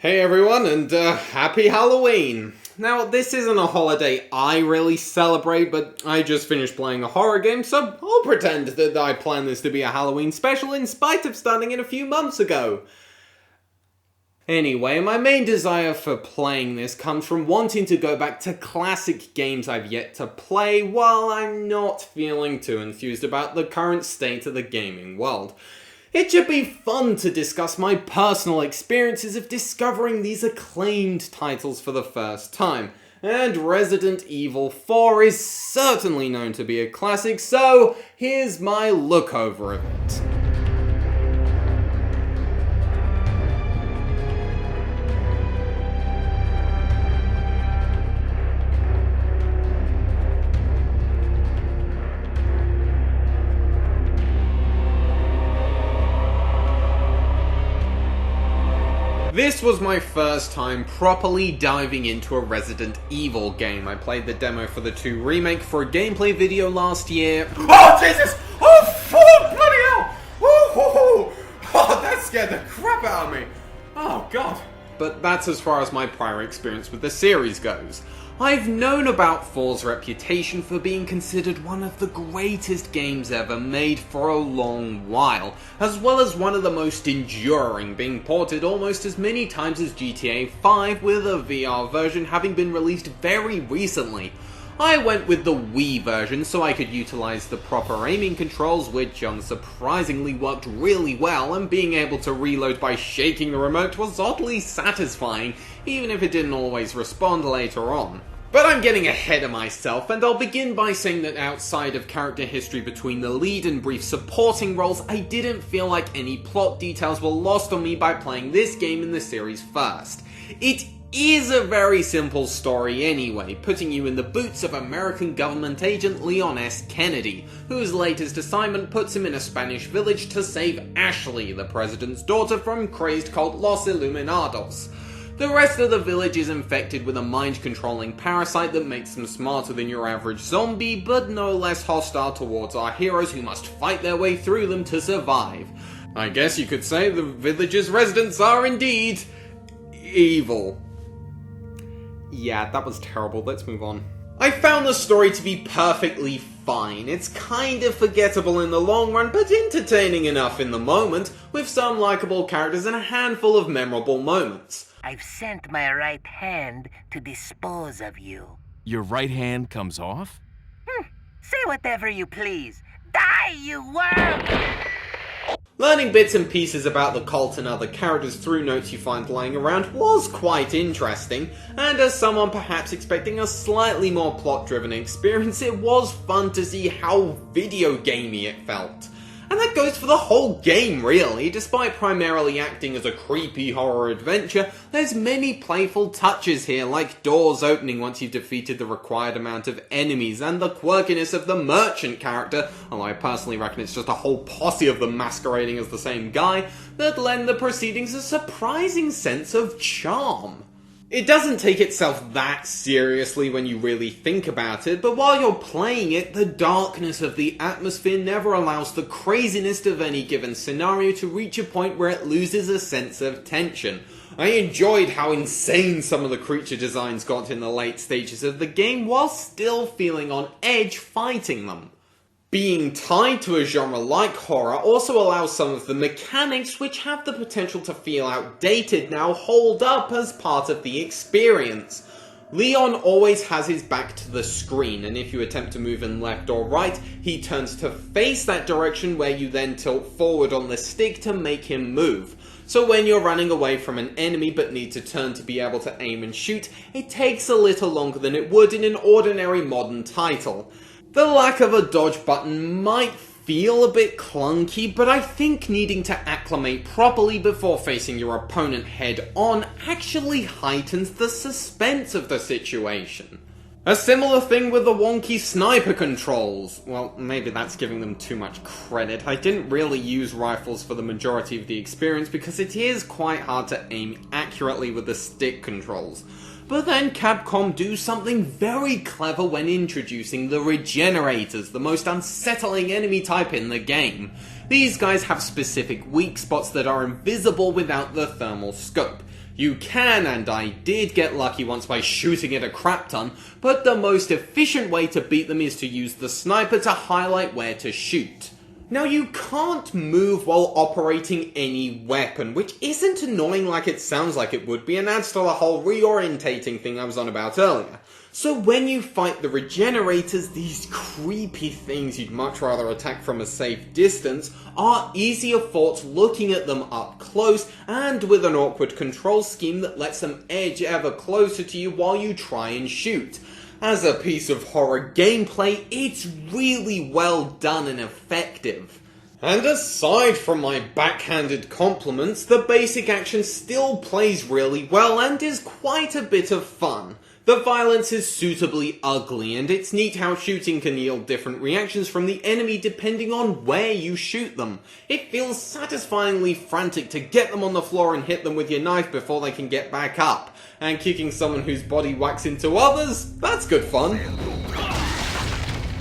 Hey everyone, and happy Halloween! Now, this isn't a holiday I really celebrate, but I just finished playing a horror game, so I'll pretend that I plan this to be a Halloween special in spite of starting it a few months ago. Anyway, my main desire for playing this comes from wanting to go back to classic games I've yet to play while I'm not feeling too enthused about the current state of the gaming world. It should be fun to discuss my personal experiences of discovering these acclaimed titles for the first time, and Resident Evil 4 is certainly known to be a classic, so here's my look over of it. This was my first time properly diving into a Resident Evil game. I played the demo for the 2 remake for a gameplay video last year. Oh Jesus! Oh bloody hell! Oh, that scared the crap out of me! Oh god. But that's as far as my prior experience with the series goes. I've known about 4's reputation for being considered one of the greatest games ever made for a long while, as well as one of the most enduring, being ported almost as many times as GTA 5, with a VR version having been released very recently. I went with the Wii version so I could utilize the proper aiming controls, which unsurprisingly worked really well, and being able to reload by shaking the remote was oddly satisfying, even if it didn't always respond later on. But I'm getting ahead of myself, and I'll begin by saying that outside of character history between the lead and brief supporting roles, I didn't feel like any plot details were lost on me by playing this game in the series first. It is a very simple story anyway, putting you in the boots of American government agent Leon S. Kennedy, whose latest assignment puts him in a Spanish village to save Ashley, the president's daughter, from crazed cult Los Illuminados. The rest of the village is infected with a mind-controlling parasite that makes them smarter than your average zombie, but no less hostile towards our heroes who must fight their way through them to survive. I guess you could say the village's residents are indeed evil. Yeah, that was terrible. Let's move on. I found the story to be perfectly fine. It's kind of forgettable in the long run, but entertaining enough in the moment, with some likable characters and a handful of memorable moments. I've sent my right hand to dispose of you. Your right hand comes off? Say whatever you please. Die, you worm! Learning bits and pieces about the cult and other characters through notes you find lying around was quite interesting, and as someone perhaps expecting a slightly more plot-driven experience, it was fun to see how video gamey it felt. And that goes for the whole game, really. Despite primarily acting as a creepy horror adventure, there's many playful touches here, like doors opening once you've defeated the required amount of enemies, and the quirkiness of the merchant character, although I personally reckon it's just a whole posse of them masquerading as the same guy, that lend the proceedings a surprising sense of charm. It doesn't take itself that seriously when you really think about it, but while you're playing it, the darkness of the atmosphere never allows the craziness of any given scenario to reach a point where it loses a sense of tension. I enjoyed how insane some of the creature designs got in the late stages of the game, while still feeling on edge fighting them. Being tied to a genre like horror also allows some of the mechanics, which have the potential to feel outdated now, hold up as part of the experience. Leon always has his back to the screen, and if you attempt to move in left or right, he turns to face that direction, where you then tilt forward on the stick to make him move. So when you're running away from an enemy but need to turn to be able to aim and shoot, it takes a little longer than it would in an ordinary modern title. The lack of a dodge button might feel a bit clunky, but I think needing to acclimate properly before facing your opponent head on actually heightens the suspense of the situation. A similar thing with the wonky sniper controls. Well, maybe that's giving them too much credit. I didn't really use rifles for the majority of the experience because it is quite hard to aim accurately with the stick controls. But then Capcom do something very clever when introducing the Regenerators, the most unsettling enemy type in the game. These guys have specific weak spots that are invisible without the thermal scope. You can, and I did get lucky once by shooting it a crap ton, but the most efficient way to beat them is to use the sniper to highlight where to shoot. Now you can't move while operating any weapon, which isn't annoying like it sounds like it would be and adds to the whole reorientating thing I was on about earlier. So when you fight the regenerators, these creepy things you'd much rather attack from a safe distance are easier fought looking at them up close and with an awkward control scheme that lets them edge ever closer to you while you try and shoot. As a piece of horror gameplay, it's really well done and effective. And aside from my backhanded compliments, the basic action still plays really well and is quite a bit of fun. The violence is suitably ugly, and it's neat how shooting can yield different reactions from the enemy depending on where you shoot them. It feels satisfyingly frantic to get them on the floor and hit them with your knife before they can get back up. And kicking someone whose body whacks into others, that's good fun.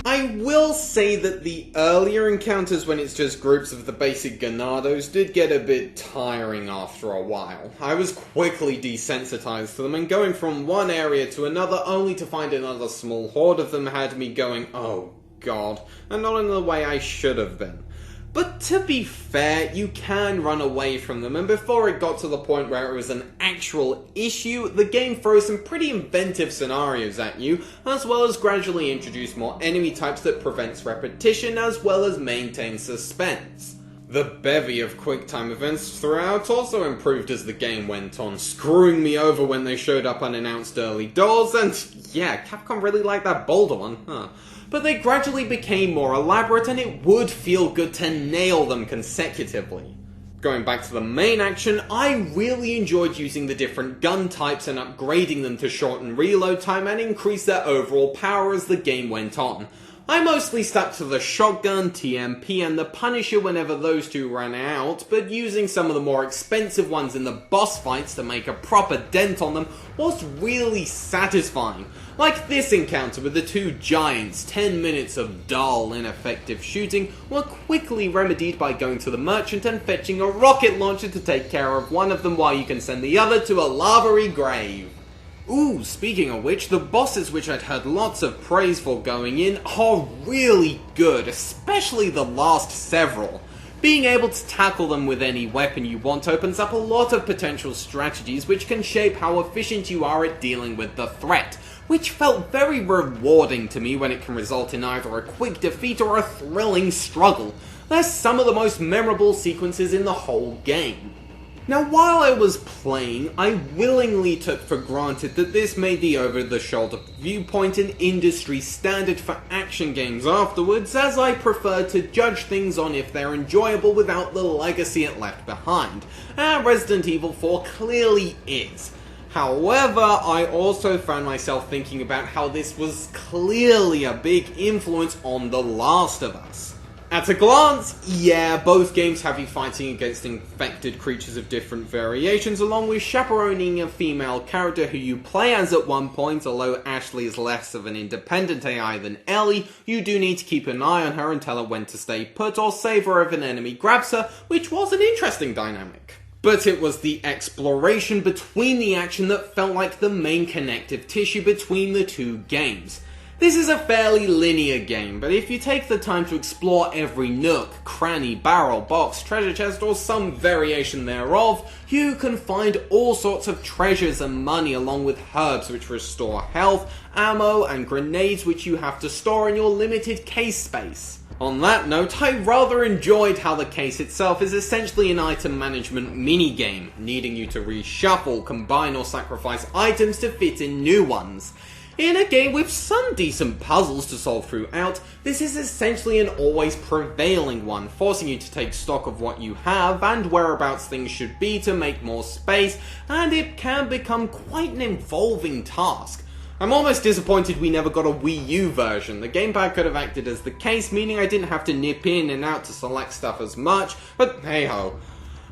I will say that the earlier encounters when it's just groups of the basic Ganados did get a bit tiring after a while. I was quickly desensitized to them, and going from one area to another only to find another small horde of them had me going, oh god, and not in the way I should have been. But to be fair, you can run away from them, and before it got to the point where it was an actual issue, the game throws some pretty inventive scenarios at you, as well as gradually introduce more enemy types that prevents repetition, as well as maintain suspense. The bevy of quick-time events throughout also improved as the game went on, screwing me over when they showed up unannounced early doors, and yeah, Capcom really liked that Boulder one, huh? But they gradually became more elaborate, and it would feel good to nail them consecutively. Going back to the main action, I really enjoyed using the different gun types and upgrading them to shorten reload time and increase their overall power as the game went on. I mostly stuck to the shotgun, TMP, and the Punisher whenever those two ran out, but using some of the more expensive ones in the boss fights to make a proper dent on them was really satisfying. Like this encounter with the two giants, 10 minutes of dull, ineffective shooting were quickly remedied by going to the merchant and fetching a rocket launcher to take care of one of them while you can send the other to a lava-y grave. Ooh, speaking of which, the bosses which I'd heard lots of praise for going in are really good, especially the last several. Being able to tackle them with any weapon you want opens up a lot of potential strategies which can shape how efficient you are at dealing with the threat, which felt very rewarding to me when it can result in either a quick defeat or a thrilling struggle. They're some of the most memorable sequences in the whole game. Now, while I was playing, I willingly took for granted that this made the over-the-shoulder viewpoint an industry standard for action games afterwards, as I prefer to judge things on if they're enjoyable without the legacy it left behind, and Resident Evil 4 clearly is. However, I also found myself thinking about how this was clearly a big influence on The Last of Us. At a glance, yeah, both games have you fighting against infected creatures of different variations, along with chaperoning a female character who you play as at one point. Although Ashley is less of an independent AI than Ellie, you do need to keep an eye on her and tell her when to stay put or save her if an enemy grabs her, which was an interesting dynamic. But it was the exploration between the action that felt like the main connective tissue between the two games. This is a fairly linear game, but if you take the time to explore every nook, cranny, barrel, box, treasure chest, or some variation thereof, you can find all sorts of treasures and money along with herbs which restore health, ammo, and grenades which you have to store in your limited case space. On that note, I rather enjoyed how the case itself is essentially an item management minigame, needing you to reshuffle, combine, or sacrifice items to fit in new ones. In a game with some decent puzzles to solve throughout, this is essentially an always prevailing one, forcing you to take stock of what you have and whereabouts things should be to make more space, and it can become quite an involving task. I'm almost disappointed we never got a Wii U version. The gamepad could have acted as the case, meaning I didn't have to nip in and out to select stuff as much, but hey ho.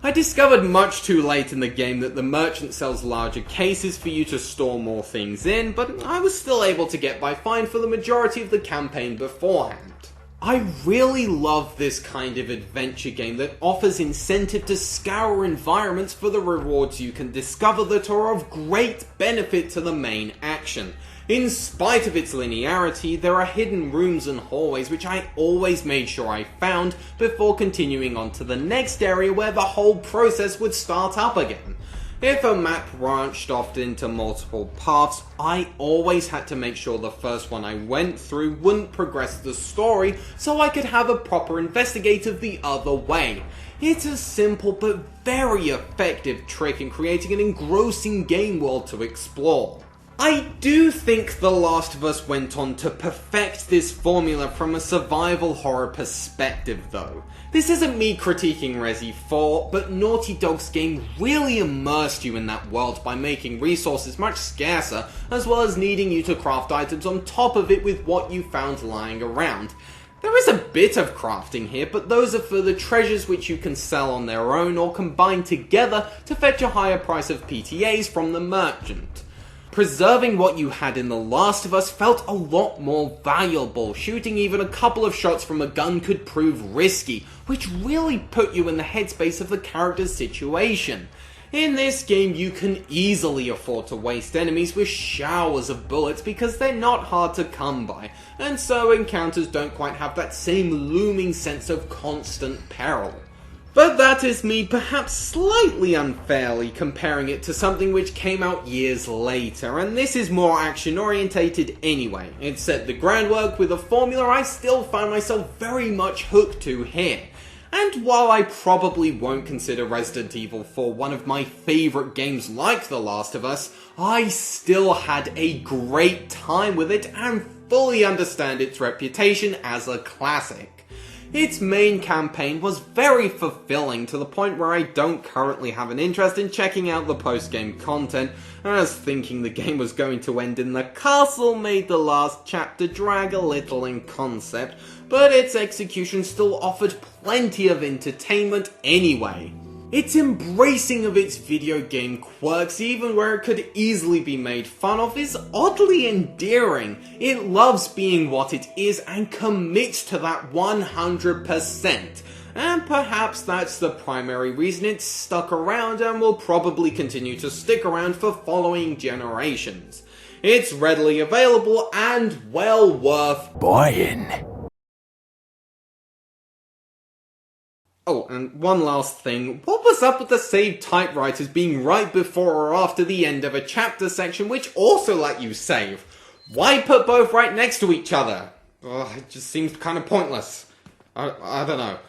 I discovered much too late in the game that the merchant sells larger cases for you to store more things in, but I was still able to get by fine for the majority of the campaign beforehand. I really love this kind of adventure game that offers incentive to scour environments for the rewards you can discover that are of great benefit to the main action. In spite of its linearity, there are hidden rooms and hallways which I always made sure I found before continuing on to the next area where the whole process would start up again. If a map branched off into multiple paths, I always had to make sure the first one I went through wouldn't progress the story so I could have a proper investigative the other way. It's a simple but very effective trick in creating an engrossing game world to explore. I do think The Last of Us went on to perfect this formula from a survival horror perspective though. This isn't me critiquing Resi 4, but Naughty Dog's game really immersed you in that world by making resources much scarcer, as well as needing you to craft items on top of it with what you found lying around. There is a bit of crafting here, but those are for the treasures which you can sell on their own or combine together to fetch a higher price of PTAs from the merchant. Preserving what you had in The Last of Us felt a lot more valuable. Shooting even a couple of shots from a gun could prove risky, which really put you in the headspace of the character's situation. In this game, you can easily afford to waste enemies with showers of bullets because they're not hard to come by, and so encounters don't quite have that same looming sense of constant peril. But that is me perhaps slightly unfairly comparing it to something which came out years later, and this is more action orientated anyway. It set the groundwork with a formula I still find myself very much hooked to here. And while I probably won't consider Resident Evil 4 one of my favourite games like The Last of Us, I still had a great time with it and fully understand its reputation as a classic. Its main campaign was very fulfilling to the point where I don't currently have an interest in checking out the post-game content, as thinking the game was going to end in the castle made the last chapter drag a little in concept, but its execution still offered plenty of entertainment anyway. Its embracing of its video game quirks, even where it could easily be made fun of, is oddly endearing. It loves being what it is and commits to that 100%. And perhaps that's the primary reason it's stuck around and will probably continue to stick around for following generations. It's readily available and well worth buying. Oh, and one last thing, what was up with the save typewriters being right before or after the end of a chapter section which also let you save? Why put both right next to each other? Ugh, it just seems kind of pointless. I don't know.